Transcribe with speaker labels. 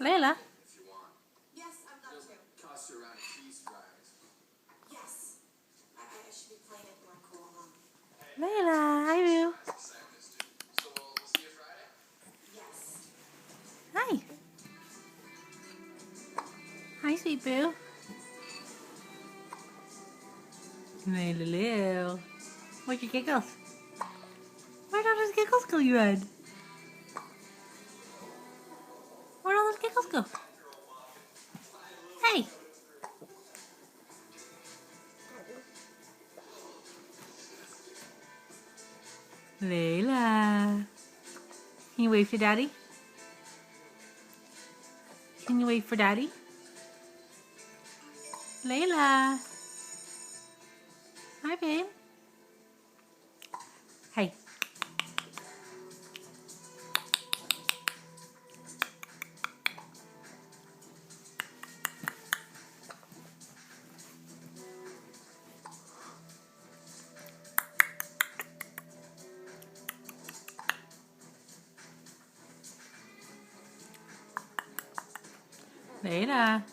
Speaker 1: Layla.
Speaker 2: Yes, I'd love to.
Speaker 3: Cost you around a cheese fries.
Speaker 2: Yes. I should be playing it more cool, huh?
Speaker 1: Layla, hi Boo.
Speaker 3: So we'll see you Friday?
Speaker 2: Yes.
Speaker 1: Hi. Hi, sweet Boo. Layla, Lil. Where'd your giggles? Where'd all those giggles go, you had? Where'd all those giggles go? Hey. Layla. Can you wave to Daddy? Can you wave for Daddy? Layla. Hi, babe. Hey. Layla.